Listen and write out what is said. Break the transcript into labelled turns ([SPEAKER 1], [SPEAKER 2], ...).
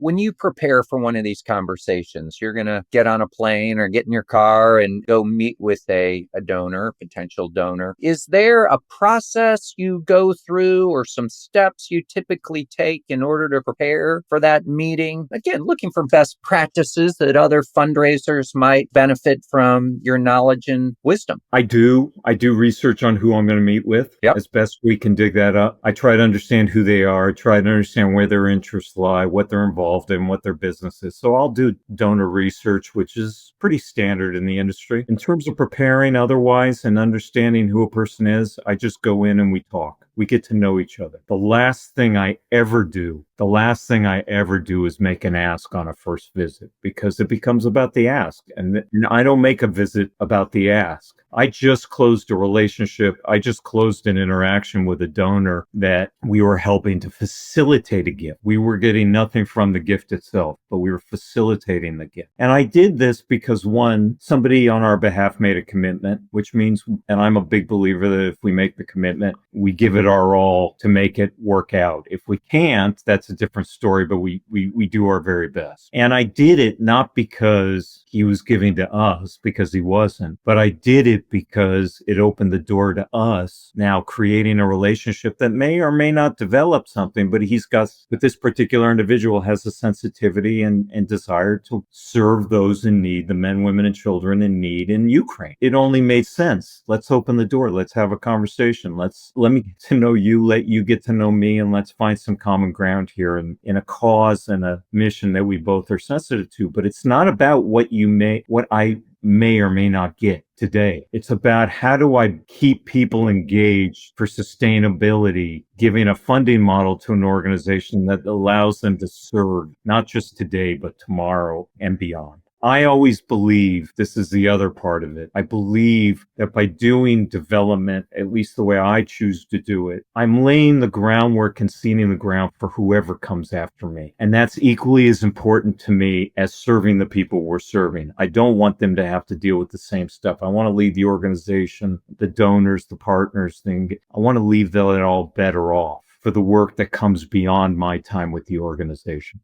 [SPEAKER 1] When you prepare for one of these conversations, you're going to get on a plane or get in your car and go meet with a donor, potential donor. Is there a process you go through or some steps you typically take in order to prepare for that meeting? Again, looking for best practices that other fundraisers might benefit from your knowledge and wisdom.
[SPEAKER 2] I do. I do research on who I'm going to meet with
[SPEAKER 1] Yep.
[SPEAKER 2] as best we can dig that up. I try to understand who they are, try to understand where their interests lie, what they're involved in, what their business is. So I'll do donor research, which is pretty standard in the industry. In terms of preparing otherwise and understanding who a person is, I just go in and we talk. We get to know each other. The last thing I ever do is make an ask on a first visit, because it becomes about the ask. And I don't make a visit about the ask. I just closed a relationship. I just closed an interaction with a donor that we were helping to facilitate a gift. We were getting nothing from the gift itself, but we were facilitating the gift. And I did this because, one, somebody on our behalf made a commitment, which means, and I'm a big believer that if we make the commitment, we give it our all to make it work out. If we can't, that's a different story, but we do our very best. And I did it not because he was giving to us, because he wasn't, but I did it because it opened the door to us now creating a relationship that may or may not develop something, but this particular individual has a sensitivity and desire to serve those in need, the men, women, and children in need in Ukraine. It only made sense. Let's open the door. Let's have a conversation. Let me get to know you, let you get to know me, and let's find some common ground here in a cause and a mission that we both are sensitive to. But it's not about what I may or may not get today. It's about how do I keep people engaged for sustainability, giving a funding model to an organization that allows them to serve not just today, but tomorrow and beyond. I always believe, this is the other part of it, I believe that by doing development, at least the way I choose to do it, I'm laying the groundwork and seeding the ground for whoever comes after me. And that's equally as important to me as serving the people we're serving. I don't want them to have to deal with the same stuff. I want to leave the organization, the donors, the partners thing. I want to leave them all better off for the work that comes beyond my time with the organization.